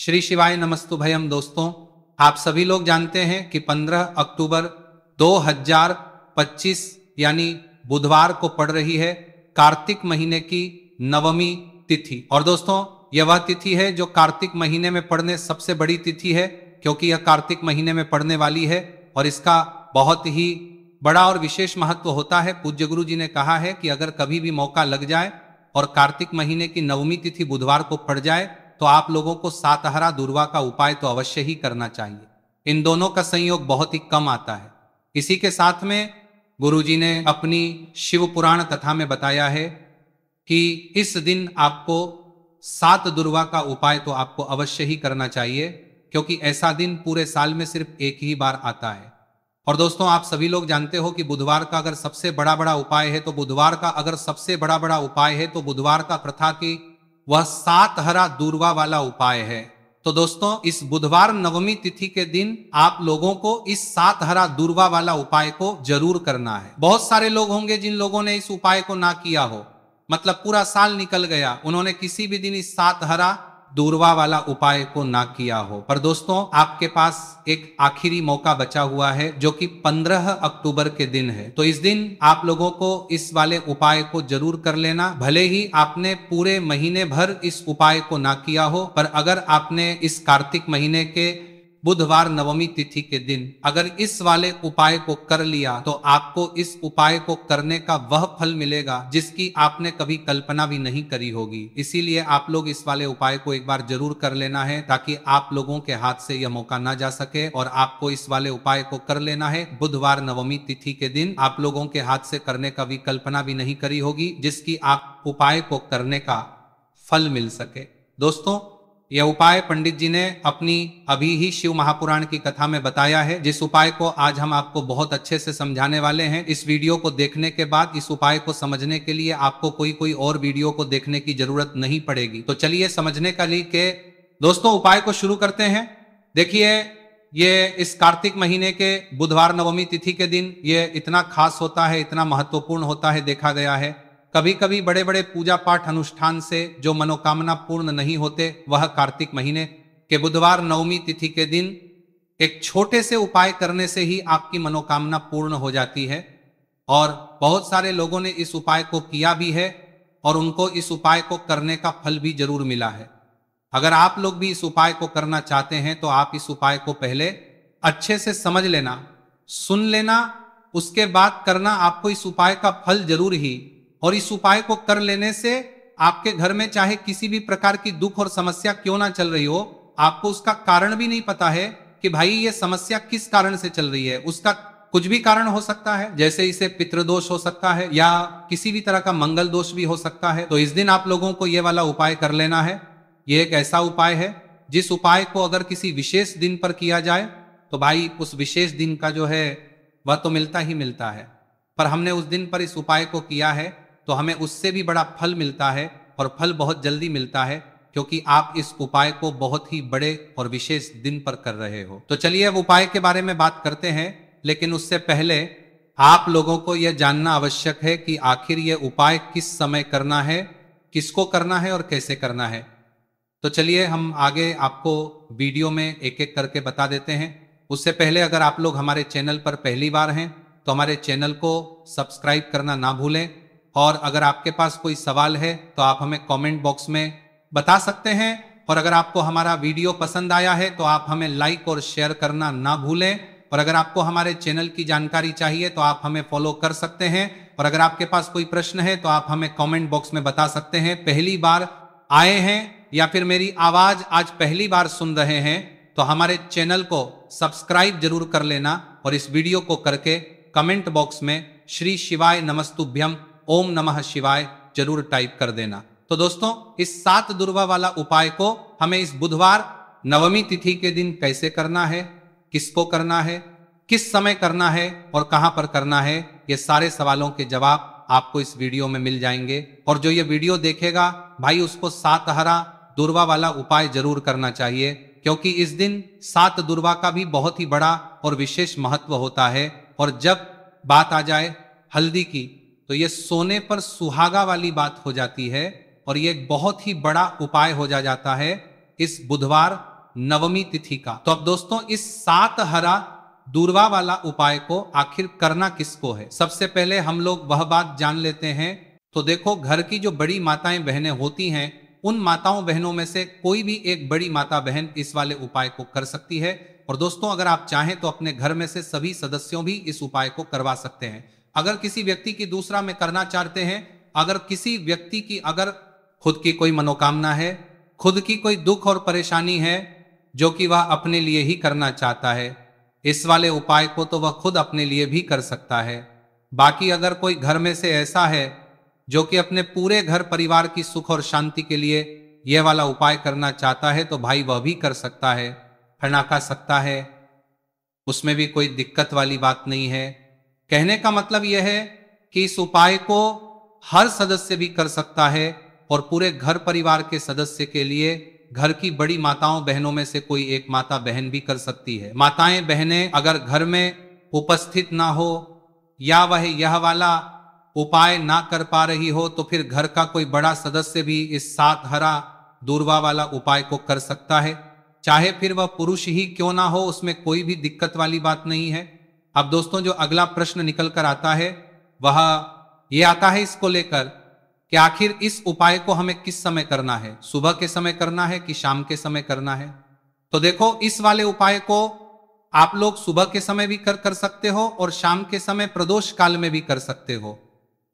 श्री शिवाय नमस्तुभयम। दोस्तों, आप सभी लोग जानते हैं कि 15 अक्टूबर 2025 यानी बुधवार को पड़ रही है कार्तिक महीने की नवमी तिथि। और दोस्तों, यह वह तिथि है जो कार्तिक महीने में पड़ने सबसे बड़ी तिथि है, क्योंकि यह कार्तिक महीने में पड़ने वाली है और इसका बहुत ही बड़ा और विशेष महत्व होता है। पूज्य गुरु जी ने कहा है कि अगर कभी भी मौका लग जाए और कार्तिक महीने की नवमी तिथि बुधवार को पड़ जाए तो आप लोगों को सातहरा दूर्वा का उपाय तो अवश्य ही करना चाहिए। इन दोनों का संयोग बहुत ही कम आता है। इसी के साथ में गुरु जी ने अपनी शिव पुराण कथा में बताया है कि इस दिन आपको 7 दुर्वा का उपाय तो आपको अवश्य ही करना चाहिए, क्योंकि ऐसा दिन पूरे साल में सिर्फ एक ही बार आता है। और दोस्तों, आप सभी लोग जानते हो कि बुधवार का अगर सबसे बड़ा उपाय है तो बुधवार का प्रथा की वह 7 हरा दूर्वा वाला उपाय है। तो दोस्तों, इस बुधवार नवमी तिथि के दिन आप लोगों को इस 7 हरा दूर्वा वाला उपाय को जरूर करना है। बहुत सारे लोग होंगे जिन लोगों ने इस उपाय को ना किया हो, मतलब पूरा साल निकल गया, उन्होंने किसी भी दिन इस 7 हरा दूर्वा वाला उपाय को ना किया हो। पर दोस्तों, आपके पास एक आखिरी मौका बचा हुआ है जो कि 15 अक्टूबर के दिन है। तो इस दिन आप लोगों को इस वाले उपाय को जरूर कर लेना। भले ही आपने पूरे महीने भर इस उपाय को ना किया हो, पर अगर आपने इस कार्तिक महीने के बुधवार नवमी तिथि के दिन अगर इस वाले उपाय को कर लिया तो आपको इस उपाय को करने का वह फल मिलेगा जिसकी आपने कभी कल्पना भी नहीं करी होगी। इसीलिए आप लोग इस वाले उपाय को एक बार जरूर कर लेना है, ताकि आप लोगों के हाथ से यह मौका ना जा सके। और आपको इस वाले उपाय को कर लेना है बुधवार नवमी तिथि के दिन। आप लोगों के हाथ से करने का भी कल्पना भी नहीं करी होगी, जिसकी आप उपाय को करने का फल मिल सके। दोस्तों, यह उपाय पंडित जी ने अपनी अभी ही शिव महापुराण की कथा में बताया है, जिस उपाय को आज हम आपको बहुत अच्छे से समझाने वाले हैं। इस वीडियो को देखने के बाद इस उपाय को समझने के लिए आपको कोई और वीडियो को देखने की जरूरत नहीं पड़ेगी। तो चलिए समझने का लिए दोस्तों उपाय को शुरू करते हैं। देखिए, ये इस कार्तिक महीने के बुधवार नवमी तिथि के दिन ये इतना खास होता है, इतना महत्वपूर्ण होता है, देखा गया है कभी कभी बड़े बड़े पूजा पाठ अनुष्ठान से जो मनोकामना पूर्ण नहीं होते, वह कार्तिक महीने के बुधवार नवमी तिथि के दिन एक छोटे से उपाय करने से ही आपकी मनोकामना पूर्ण हो जाती है। और बहुत सारे लोगों ने इस उपाय को किया भी है और उनको इस उपाय को करने का फल भी जरूर मिला है। अगर आप लोग भी इस उपाय को करना चाहते हैं तो आप इस उपाय को पहले अच्छे से समझ लेना, सुन लेना, उसके बाद करना। आपको इस उपाय का फल जरूर ही, और इस उपाय को कर लेने से आपके घर में चाहे किसी भी प्रकार की दुख और समस्या क्यों ना चल रही हो, आपको उसका कारण भी नहीं पता है कि भाई ये समस्या किस कारण से चल रही है। उसका कुछ भी कारण हो सकता है, जैसे इसे पितृदोष हो सकता है या किसी भी तरह का मंगल दोष भी हो सकता है। तो इस दिन आप लोगों को ये वाला उपाय कर लेना है। ये एक ऐसा उपाय है जिस उपाय को अगर किसी विशेष दिन पर किया जाए तो भाई उस विशेष दिन का जो है वह तो मिलता ही मिलता है। पर हमने उस दिन पर इस उपाय को किया है तो हमें उससे भी बड़ा फल मिलता है, और फल बहुत जल्दी मिलता है, क्योंकि आप इस उपाय को बहुत ही बड़े और विशेष दिन पर कर रहे हो। तो चलिए अब उपाय के बारे में बात करते हैं, लेकिन उससे पहले आप लोगों को यह जानना आवश्यक है कि आखिर यह उपाय किस समय करना है, किसको करना है और कैसे करना है। तो चलिए हम आगे आपको वीडियो में एक एक करके बता देते हैं। उससे पहले अगर आप लोग हमारे चैनल पर पहली बार हैं तो हमारे चैनल को सब्सक्राइब करना ना भूलें, और अगर आपके पास कोई सवाल है तो आप हमें कमेंट बॉक्स में बता सकते हैं। और अगर आपको हमारा वीडियो पसंद आया है तो आप हमें लाइक और शेयर करना ना भूलें। और अगर आपको हमारे चैनल की जानकारी चाहिए तो आप हमें फॉलो कर सकते हैं। और अगर आपके पास कोई प्रश्न है तो आप हमें कमेंट बॉक्स में बता सकते हैं। पहली बार आए हैं या फिर मेरी आवाज आज पहली बार सुन रहे हैं तो हमारे चैनल को सब्सक्राइब जरूर कर लेना, और इस वीडियो को करके कमेंट बॉक्स में श्री शिवाय नमस्तुभ्यम ओम नमः शिवाय जरूर टाइप कर देना। तो दोस्तों, इस 7 दुर्वा वाला उपाय को हमें इस बुधवार नवमी तिथि के दिन कैसे करना है, किसको करना है, किस समय करना है और कहां पर करना है, ये सारे सवालों के जवाब आपको इस वीडियो में मिल जाएंगे। और जो ये वीडियो देखेगा भाई, उसको 7 हरा दुर्वा वाला उपाय जरूर करना चाहिए, क्योंकि इस दिन 7 दुर्वा का भी बहुत ही बड़ा और विशेष महत्व होता है। और जब बात आ जाए हल्दी की तो ये सोने पर सुहागा वाली बात हो जाती है, और ये एक बहुत ही बड़ा उपाय हो जाता है इस बुधवार नवमी तिथि का। तो अब दोस्तों इस सात हरा दूर्वा वाला उपाय को आखिर करना किसको है, सबसे पहले हम लोग वह बात जान लेते हैं। तो देखो, घर की जो बड़ी माताएं बहनें होती हैं, उन माताओं बहनों में से कोई भी एक बड़ी माता बहन इस वाले उपाय को कर सकती है। और दोस्तों अगर आप चाहें तो अपने घर में से सभी सदस्यों भी इस उपाय को करवा सकते हैं। अगर किसी व्यक्ति की दूसरा में करना चाहते हैं, अगर किसी व्यक्ति की अगर खुद की कोई मनोकामना है, खुद की कोई दुख और परेशानी है जो कि वह अपने लिए ही करना चाहता है, इस वाले उपाय को तो वह खुद अपने लिए भी कर सकता है। बाकी अगर कोई घर में से ऐसा है जो कि अपने पूरे घर परिवार की सुख और शांति के लिए यह वाला उपाय करना चाहता है, तो भाई वह भी कर सकता है, फनाका सकता है, उसमें भी कोई दिक्कत वाली बात नहीं है। कहने का मतलब यह है कि इस उपाय को हर सदस्य भी कर सकता है और पूरे घर परिवार के सदस्य के लिए घर की बड़ी माताओं बहनों में से कोई एक माता बहन भी कर सकती है। माताएं बहनें अगर घर में उपस्थित ना हो या वह यह वाला उपाय ना कर पा रही हो, तो फिर घर का कोई बड़ा सदस्य भी इस सात हरा दूर्वा वाला उपाय को कर सकता है, चाहे फिर वह पुरुष ही क्यों ना हो, उसमें कोई भी दिक्कत वाली बात नहीं है। अब दोस्तों जो अगला प्रश्न निकल कर आता है वह ये आता है इसको लेकर कि आखिर इस उपाय को हमें किस समय करना है, सुबह के समय करना है कि शाम के समय करना है। तो देखो, इस वाले उपाय को आप लोग सुबह के समय भी कर सकते हो और शाम के समय प्रदोष काल में भी कर सकते हो।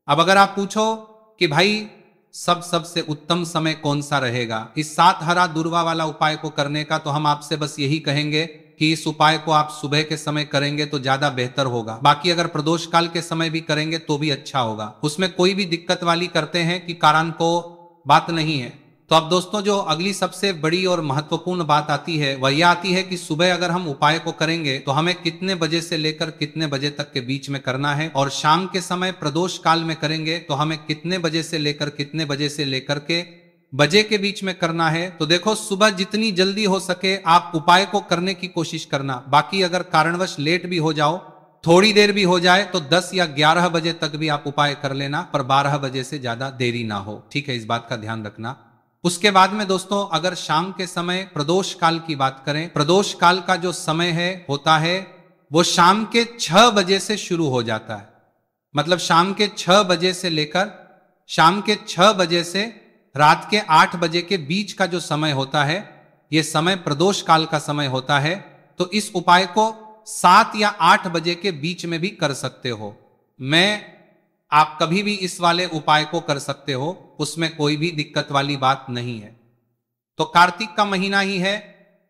अब अगर आप पूछो कि भाई सबसे उत्तम समय कौन सा रहेगा इस सात हरा दूर्वा वाला उपाय को करने का, तो हम आपसे बस यही कहेंगे कि इस उपाय को आप सुबह के समय करेंगे तो ज्यादा बेहतर होगा। बाकी अगर प्रदोष काल के समय भी करेंगे तो भी अच्छा होगा, उसमें कोई भी दिक्कत वाली करते हैं कि कारण को बात नहीं है। तो अब दोस्तों जो अगली सबसे बड़ी और महत्वपूर्ण बात आती है वह यह आती है कि सुबह अगर हम उपाय को करेंगे तो हमें कितने बजे से लेकर कितने बजे तक के बीच में करना है, और शाम के समय प्रदोष काल में करेंगे तो हमें कितने बजे से लेकर कितने बजे से लेकर के बजे के बीच में करना है। तो देखो, सुबह जितनी जल्दी हो सके आप उपाय को करने की कोशिश करना। बाकी अगर कारणवश लेट भी हो जाओ, थोड़ी देर भी हो जाए, तो 10 या 11 बजे तक भी आप उपाय कर लेना, पर 12 बजे से ज्यादा देरी ना हो, ठीक है, इस बात का ध्यान रखना। उसके बाद में दोस्तों अगर शाम के समय प्रदोष काल की बात करें, प्रदोष काल का जो समय है होता है वो शाम के 6 बजे से शुरू हो जाता है। मतलब शाम के 6 बजे से लेकर शाम के 6 बजे से रात के 8 बजे के बीच का जो समय होता है, यह समय प्रदोष काल का समय होता है। तो इस उपाय को 7 या 8 बजे के बीच में भी कर सकते हो। आप कभी भी इस वाले उपाय को कर सकते हो, उसमें कोई भी दिक्कत वाली बात नहीं है। तो कार्तिक का महीना ही है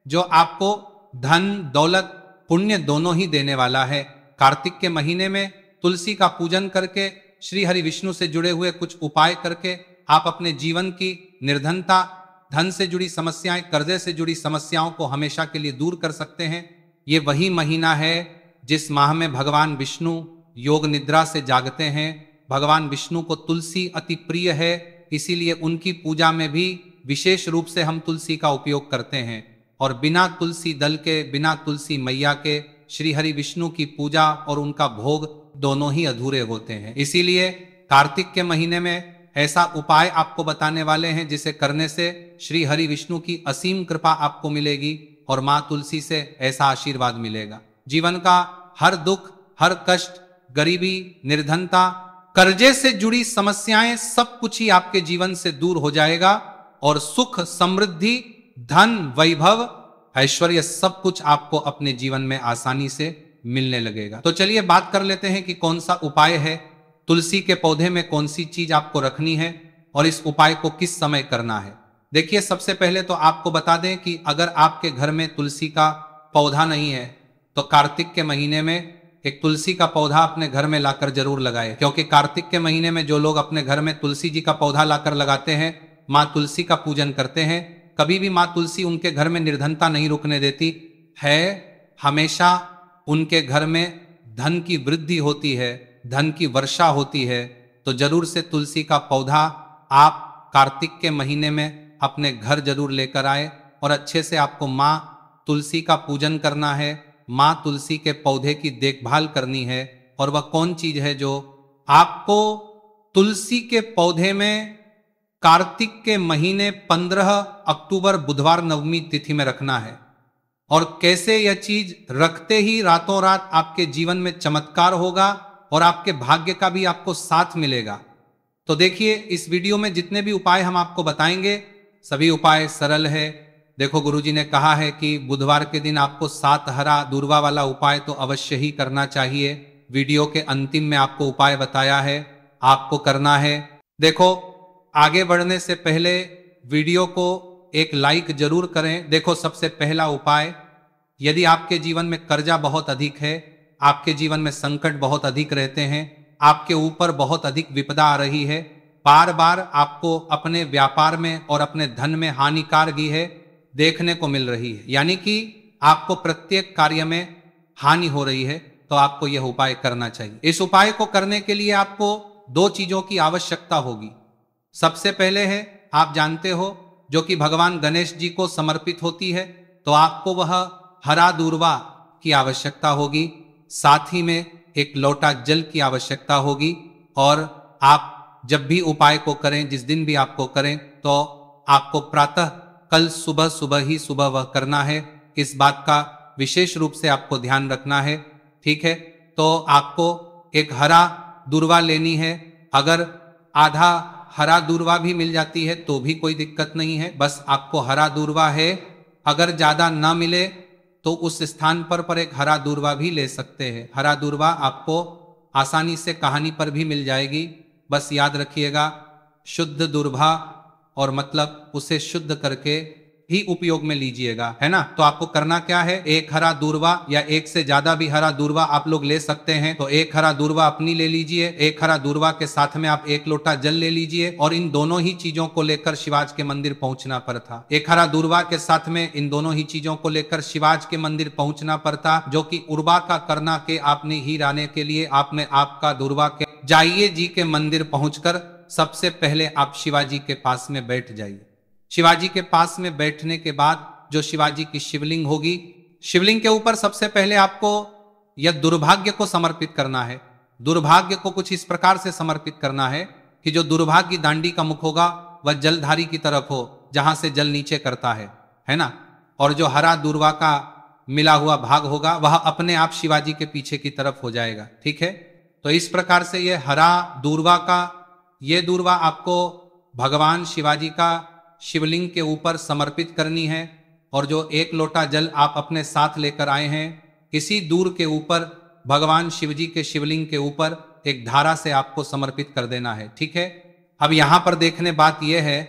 जो आपको धन दौलत पुण्य दोनों ही देने वाला है। कार्तिक के महीने में तुलसी का पूजन करके, श्री हरि विष्णु से जुड़े हुए कुछ उपाय करके आप अपने जीवन की निर्धनता, धन से जुड़ी समस्याएं, कर्जे से जुड़ी समस्याओं को हमेशा के लिए दूर कर सकते हैं। ये वही महीना है जिस माह में भगवान विष्णु योग निद्रा से जागते हैं। भगवान विष्णु को तुलसी अति प्रिय है, इसीलिए उनकी पूजा में भी विशेष रूप से हम तुलसी का उपयोग करते हैं। और बिना तुलसी दल के, बिना तुलसी मैया के श्री हरि विष्णु की पूजा और उनका भोग दोनों ही अधूरे होते हैं। इसीलिए कार्तिक के महीने में ऐसा उपाय आपको बताने वाले हैं जिसे करने से श्री हरि विष्णु की असीम कृपा आपको मिलेगी और मां तुलसी से ऐसा आशीर्वाद मिलेगा। जीवन का हर दुख, हर कष्ट, गरीबी, निर्धनता, कर्जे से जुड़ी समस्याएं, सब कुछ ही आपके जीवन से दूर हो जाएगा और सुख, समृद्धि, धन, वैभव, ऐश्वर्य सब कुछ आपको अपने जीवन में आसानी से मिलने लगेगा। तो चलिए बात कर लेते हैं कि कौन सा उपाय है, तुलसी के पौधे में कौन सी चीज आपको रखनी है और इस उपाय को किस समय करना है। देखिए, सबसे पहले तो आपको बता दें कि अगर आपके घर में तुलसी का पौधा नहीं है तो कार्तिक के महीने में एक तुलसी का पौधा अपने घर में लाकर जरूर लगाए, क्योंकि कार्तिक के महीने में जो लोग अपने घर में तुलसी जी का पौधा लाकर लगाते हैं, माँ तुलसी का पूजन करते हैं, कभी भी माँ तुलसी उनके घर में निर्धनता नहीं रुकने देती है। हमेशा उनके घर में धन की वृद्धि होती है, धन की वर्षा होती है। तो जरूर से तुलसी का पौधा आप कार्तिक के महीने में अपने घर जरूर लेकर आए और अच्छे से आपको माँ तुलसी का पूजन करना है, माँ तुलसी के पौधे की देखभाल करनी है। और वह कौन चीज है जो आपको तुलसी के पौधे में कार्तिक के महीने 15 अक्टूबर बुधवार नवमी तिथि में रखना है। और कैसे यह चीज रखते ही रातों रात आपके जीवन में चमत्कार होगा और आपके भाग्य का भी आपको साथ मिलेगा। तो देखिए, इस वीडियो में जितने भी उपाय हम आपको बताएंगे सभी उपाय सरल है। देखो, गुरुजी ने कहा है कि बुधवार के दिन आपको 7 हरा दूर्वा वाला उपाय तो अवश्य ही करना चाहिए। वीडियो के अंतिम में आपको उपाय बताया है, आपको करना है। देखो, आगे बढ़ने से पहले वीडियो को एक लाइक जरूर करें। देखो, सबसे पहला उपाय, यदि आपके जीवन में कर्जा बहुत अधिक है, आपके जीवन में संकट बहुत अधिक रहते हैं, आपके ऊपर बहुत अधिक विपदा आ रही है, बार बार आपको अपने व्यापार में और अपने धन में हानिकारगी है देखने को मिल रही है, यानी कि आपको प्रत्येक कार्य में हानि हो रही है, तो आपको यह उपाय करना चाहिए। इस उपाय को करने के लिए आपको 2 चीजों की आवश्यकता होगी। सबसे पहले है, आप जानते हो, जो कि भगवान गणेश जी को समर्पित होती है, तो आपको वह हरा दूर्वा की आवश्यकता होगी। साथ ही में एक लोटा जल की आवश्यकता होगी। और आप जब भी उपाय को करें, जिस दिन भी आपको करें, तो आपको प्रातः कल सुबह ही सुबह वह करना है। इस बात का विशेष रूप से आपको ध्यान रखना है, ठीक है। तो आपको एक हरा दूर्वा लेनी है। अगर आधा हरा दूर्वा भी मिल जाती है तो भी कोई दिक्कत नहीं है, बस आपको हरा दूर्वा है। अगर ज्यादा ना मिले तो उस स्थान पर एक हरा दूर्वा भी ले सकते हैं। हरा दूर्वा आपको आसानी से कहानी पर भी मिल जाएगी। बस याद रखिएगा, शुद्ध दूर्वा, और मतलब उसे शुद्ध करके ही उपयोग में लीजिएगा, है ना। तो आपको करना क्या है, एक हरा दूर्वा या एक से ज्यादा भी हरा दूर्वा आप लोग ले सकते हैं। तो एक हरा दूर्वा अपनी ले लीजिए, एक हरा दूर्वा के साथ में आप 1 लोटा जल ले लीजिए, और इन दोनों ही चीजों को लेकर शिवाज के मंदिर पहुंचना पड़ता। एक हरा दूर्वा के साथ में इन दोनों ही चीजों को लेकर शिवाज के मंदिर पहुंचना पड़ता, जो कि उर्वा का करना के आपने ही रहने के लिए आपने आपका दूर्वा के जाइए जी के मंदिर पहुंचकर सबसे पहले आप शिवाजी के पास में बैठ जाइए। शिवाजी के पास में बैठने के बाद जो शिवाजी की शिवलिंग होगी, शिवलिंग के ऊपर सबसे पहले आपको यह दुर्भाग्य को समर्पित करना है। दुर्भाग्य को कुछ इस प्रकार से समर्पित करना है कि जो दुर्भाग्य दांडी का मुख होगा वह जलधारी की तरफ हो, जहां से जल नीचे करता है ना। और जो हरा दूर्वा का मिला हुआ भाग होगा वह अपने आप शिवाजी के पीछे की तरफ हो जाएगा, ठीक है। तो इस प्रकार से ये हरा दूर्वा का, ये दूर्वा आपको भगवान शिवाजी का शिवलिंग के ऊपर समर्पित करनी है। और जो 1 लोटा जल आप अपने साथ लेकर आए हैं, इसी दूर के ऊपर भगवान शिवजी के शिवलिंग के ऊपर एक धारा से आपको समर्पित कर देना है, ठीक है। अब यहां पर देखने बात यह है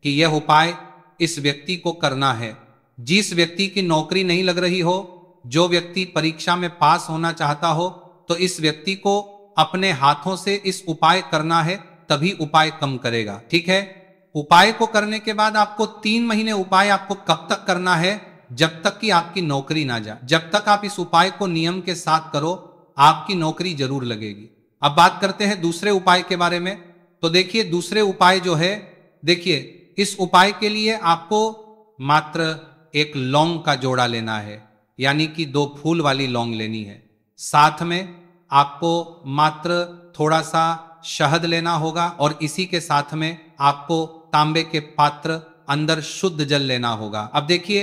कि यह उपाय इस व्यक्ति को करना है जिस व्यक्ति की नौकरी नहीं लग रही हो, जो व्यक्ति परीक्षा में पास होना चाहता हो, तो इस व्यक्ति को अपने हाथों से इस उपाय करना है, तभी उपाय कम करेगा, ठीक है। उपाय को करने के बाद आपको 3 महीने उपाय आपको कब तक करना है, जब तक कि आपकी नौकरी ना जाए। जब तक आप इस उपाय को नियम के साथ करो, आपकी नौकरी जरूर लगेगी। अब बात करते हैं दूसरे उपाय के बारे में। तो देखिए, दूसरे उपाय जो है, देखिए, इस उपाय के लिए आपको मात्र 1 लौंग का जोड़ा लेना है, यानी कि 2 फूल वाली लौंग लेनी है। साथ में आपको मात्र थोड़ा सा शहद लेना होगा, और इसी के साथ में आपको तांबे के पात्र अंदर शुद्ध जल लेना होगा। अब देखिए,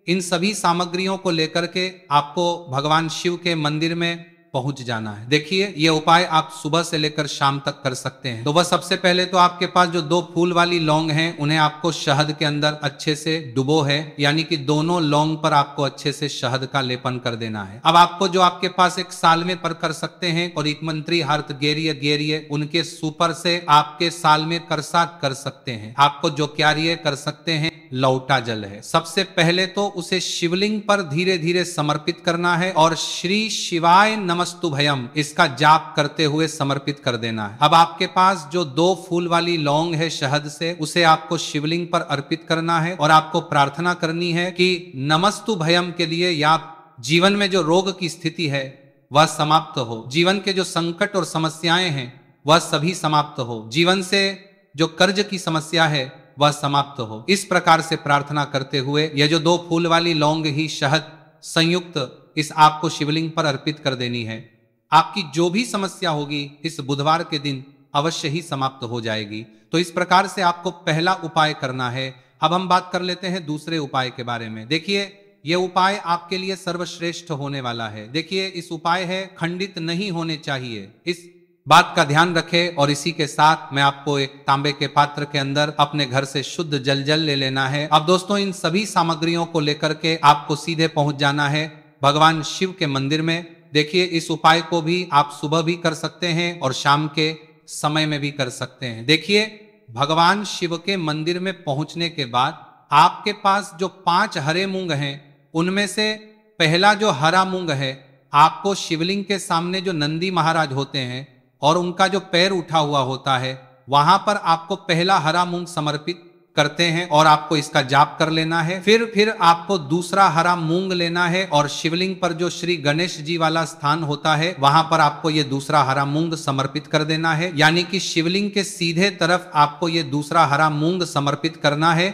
इन सभी सामग्रियों को लेकर के आपको भगवान शिव के मंदिर में पहुंच जाना है। देखिए, ये उपाय आप सुबह से लेकर शाम तक कर सकते हैं। तो वह सबसे पहले तो आपके पास जो 2 फूल वाली लौंग हैं, उन्हें आपको शहद के अंदर अच्छे से डुबो है, यानी कि दोनों लौंग पर आपको अच्छे से शहद का लेपन कर देना है। अब आपको जो आपके पास एक सालमे पर कर सकते हैं, और एक मंत्री हर्त गेरिय उनके सुपर से आपके साल में करसात कर सकते हैं। आपको जो क्यारिय कर सकते हैं, लौटा जल है। सबसे पहले तो उसे शिवलिंग पर धीरे धीरे समर्पित करना है, और श्री शिवाय नमस्तुभयम इसका जाप करते हुए समर्पित कर देना है। अब आपके पास जो 2 फूल वाली लौंग है शहद से, उसे आपको शिवलिंग पर अर्पित करना है, और आपको प्रार्थना करनी है कि नमस्तुभयम के लिए, या जीवन में जो रोग की स्थिति है वह समाप्त हो, जीवन के जो संकट और समस्याएं हैं वह सभी समाप्त हो, जीवन से जो कर्ज की समस्या है वह समाप्त हो। इस प्रकार से प्रार्थना करते हुए यह जो 2 फूल वाली लौंग ही शहद संयुक्त इस आपको शिवलिंग पर अर्पित कर देनी है। आपकी जो भी समस्या होगी इस बुधवार के दिन अवश्य ही समाप्त हो जाएगी। तो इस प्रकार से आपको पहला उपाय करना है। अब हम बात कर लेते हैं दूसरे उपाय के बारे में। देखिए, यह उपाय आपके लिए सर्वश्रेष्ठ होने वाला है। देखिए, इस उपाय है खंडित नहीं होने चाहिए, इस बात का ध्यान रखें। और इसी के साथ मैं आपको एक तांबे के पात्र के अंदर अपने घर से शुद्ध जल ले लेना है। अब दोस्तों, इन सभी सामग्रियों को लेकर के आपको सीधे पहुंच जाना है भगवान शिव के मंदिर में। देखिए, इस उपाय को भी आप सुबह भी कर सकते हैं और शाम के समय में भी कर सकते हैं। देखिए, भगवान शिव के मंदिर में पहुंचने के बाद आपके पास जो 5 हरे मूंग हैं, उनमें से पहला जो हरा मूंग है, आपको शिवलिंग के सामने जो नंदी महाराज होते हैं और उनका जो पैर उठा हुआ होता है, वहां पर आपको पहला हरा मूंग समर्पित करते हैं और आपको इसका जाप कर लेना है। फिर आपको दूसरा हरा मूंग लेना है और शिवलिंग पर जो श्री गणेश जी वाला स्थान होता है, वहां पर आपको ये दूसरा हरा मूंग समर्पित कर देना है। यानी कि शिवलिंग के सीधे तरफ आपको ये दूसरा हरा मूंग समर्पित करना है।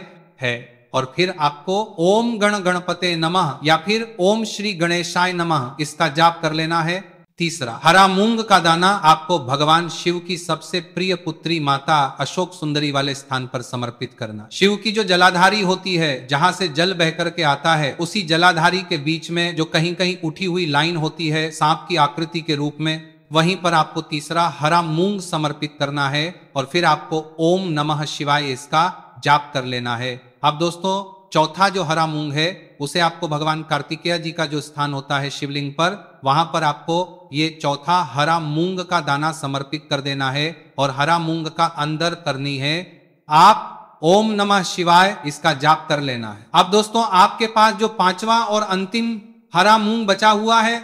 और फिर आपको ओम गण गणपते नमः या फिर ओम श्री गणेशाय नमः इसका जाप कर लेना है। तीसरा, हरा मूंग का दाना आपको भगवान शिव की सबसे प्रिय पुत्री माता अशोक सुंदरी वाले स्थान पर समर्पित करना। शिव की जो जलाधारी होती है, जहां से जल बह करके आता है, उसी जलाधारी के बीच में जो कहीं कहीं उठी हुई लाइन होती है सांप की आकृति के रूप में, वहीं पर आपको तीसरा हरा मूंग समर्पित करना है और फिर आपको ओम नमः शिवाय इसका जाप कर लेना है। अब दोस्तों, चौथा जो हरा मूंग है, उसे आपको भगवान कार्तिकेय जी का जो स्थान होता है शिवलिंग पर, वहां पर आपको ये चौथा हरा मूंग का दाना समर्पित कर देना है और हरा मूंग का अंदर करनी है आप ओम नमः शिवाय इसका जाप कर लेना है। अब दोस्तों, आपके पास जो 5वां और अंतिम हरा मूंग बचा हुआ है,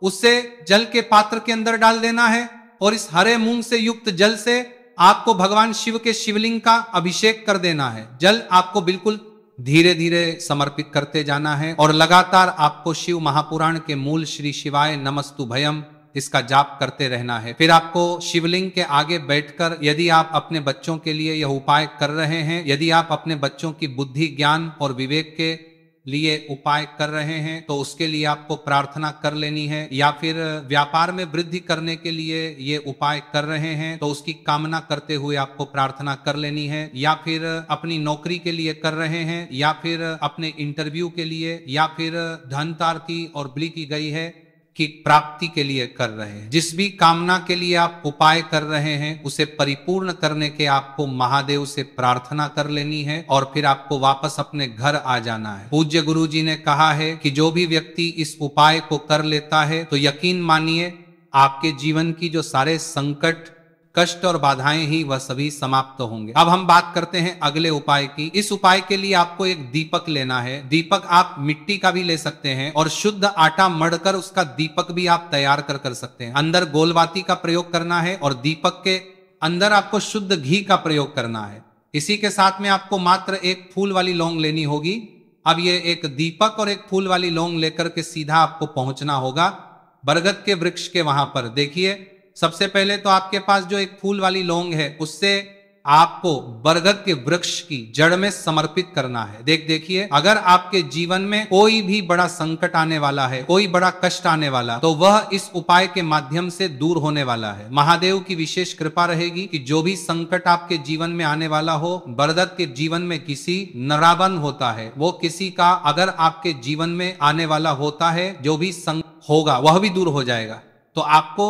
उससे जल के पात्र के अंदर डाल देना है और इस हरे मूंग से युक्त जल से आपको भगवान शिव के शिवलिंग का अभिषेक कर देना है। जल आपको बिल्कुल धीरे धीरे समर्पित करते जाना है और लगातार आपको शिव महापुराण के मूल श्री शिवाय नमस्तु भयम इसका जाप करते रहना है। फिर आपको शिवलिंग के आगे बैठकर, यदि आप अपने बच्चों के लिए यह उपाय कर रहे हैं, यदि आप अपने बच्चों की बुद्धि, ज्ञान और विवेक के लिए उपाय कर रहे हैं, तो उसके लिए आपको प्रार्थना कर लेनी है। या फिर व्यापार में वृद्धि करने के लिए ये उपाय कर रहे हैं, तो उसकी कामना करते हुए आपको प्रार्थना कर लेनी है। या फिर अपनी नौकरी के लिए कर रहे हैं, या फिर अपने इंटरव्यू के लिए, या फिर धनतार की और बलि की गई है की प्राप्ति के लिए कर रहे हैं। जिस भी कामना के लिए आप उपाय कर रहे हैं, उसे परिपूर्ण करने के आपको महादेव से प्रार्थना कर लेनी है और फिर आपको वापस अपने घर आ जाना है। पूज्य गुरु जी ने कहा है कि जो भी व्यक्ति इस उपाय को कर लेता है, तो यकीन मानिए आपके जीवन की जो सारे संकट, कष्ट और बाधाएं ही वह सभी समाप्त होंगे। अब हम बात करते हैं अगले उपाय की। इस उपाय के लिए आपको एक दीपक लेना है। दीपक आप मिट्टी का भी ले सकते हैं और शुद्ध आटा मढ़कर उसका दीपक भी आप तैयार कर सकते हैं। अंदर गोलबाती का प्रयोग करना है और दीपक के अंदर आपको शुद्ध घी का प्रयोग करना है। इसी के साथ में आपको मात्र एक फूल वाली लौंग लेनी होगी। अब ये एक दीपक और एक फूल वाली लौंग लेकर के सीधा आपको पहुंचना होगा बरगद के वृक्ष के वहां पर। देखिए, सबसे पहले तो आपके पास जो एक फूल वाली लौंग है, उससे आपको बरगद के वृक्ष की जड़ में समर्पित करना है। देखिए, अगर आपके जीवन में कोई भी बड़ा संकट आने वाला है, कोई बड़ा कष्ट आने वाला, तो वह इस उपाय के माध्यम से दूर होने वाला है। महादेव की विशेष कृपा रहेगी कि जो भी संकट आपके जीवन में आने वाला हो, बरगद के जीवन में किसी नरावन होता है, वो किसी का अगर आपके जीवन में आने वाला होता है, जो भी संकट होगा वह भी दूर हो जाएगा। तो आपको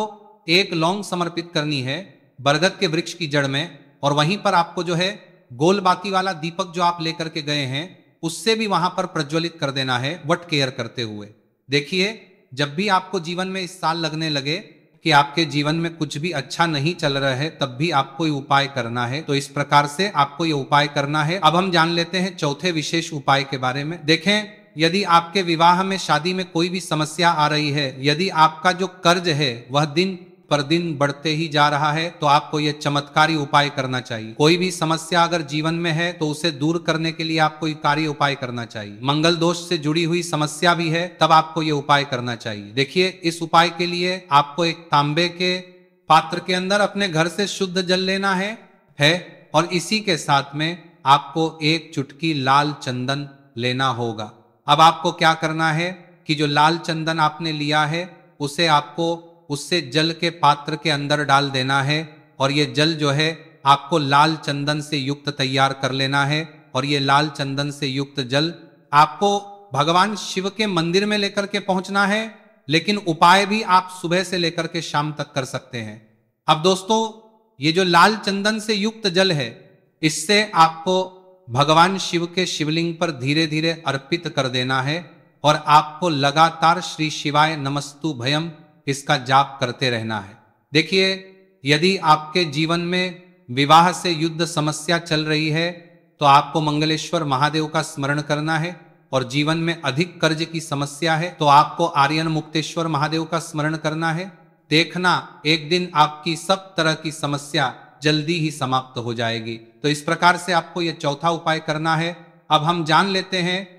एक लौंग समर्पित करनी है बरगद के वृक्ष की जड़ में और वहीं पर आपको जो है गोल बाती वाला दीपक जो आप लेकर के गए हैं, उससे भी वहां पर प्रज्वलित कर देना है वट केयर करते हुए। देखिए, जब भी आपको जीवन में इस साल लगने लगे कि आपके जीवन में कुछ भी अच्छा नहीं चल रहा है, तब भी आपको ये उपाय करना है। तो इस प्रकार से आपको ये उपाय करना है। अब हम जान लेते हैं चौथे विशेष उपाय के बारे में। देखें, यदि आपके विवाह में, शादी में कोई भी समस्या आ रही है, यदि आपका जो कर्ज है वह दिन पर दिन बढ़ते ही जा रहा है, तो आपको यह चमत्कारी उपाय करना चाहिए। कोई भी समस्या अगर जीवन में है, तो उसे दूर करने के लिए आपको एक कार्य उपाय करना चाहिए। मंगल दोष से जुड़ी हुई समस्या भी है, तब आपको यह उपाय करना चाहिए। देखिए, इस उपाय के लिए आपको एक तांबे के पात्र के अंदर अपने घर से शुद्ध जल लेना है और इसी के साथ में आपको एक चुटकी लाल चंदन लेना होगा। अब आपको क्या करना है कि जो लाल चंदन आपने लिया है, उसे आपको उससे जल के पात्र के अंदर डाल देना है और ये जल जो है आपको लाल चंदन से युक्त तैयार कर लेना है। और ये लाल चंदन से युक्त जल आपको भगवान शिव के मंदिर में लेकर के पहुंचना है, लेकिन उपाय भी आप सुबह से लेकर के शाम तक कर सकते हैं। अब दोस्तों, ये जो लाल चंदन से युक्त जल है, इससे आपको भगवान शिव के शिवलिंग पर धीरे धीरे अर्पित कर देना है और आपको लगातार श्री शिवाय नमस्तु भयम इसका जाप करते रहना है। देखिए, यदि आपके जीवन में विवाह से युद्ध समस्या चल रही है तो आपको मंगलेश्वर महादेव का स्मरण करना है, और जीवन में अधिक कर्ज की समस्या है तो आपको आर्यन मुक्तेश्वर महादेव का स्मरण करना है। देखना, एक दिन आपकी सब तरह की समस्या जल्दी ही समाप्त हो जाएगी। तो इस प्रकार से आपको यह चौथा उपाय करना है। अब हम जान लेते हैं